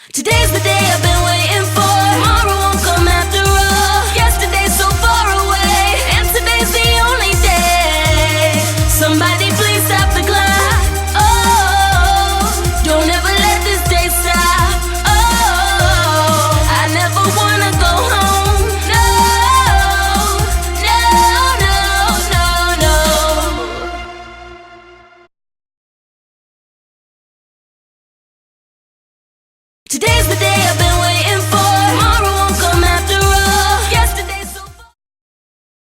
Today's the day I've been waiting for. Tomorrow won't come after all. Yesterday's so far away, and today's the only day. Somebody please stop the clock. Oh, don't ever let this day stop. Oh, I never wanna go home. No, no, no, no, no. Today's the day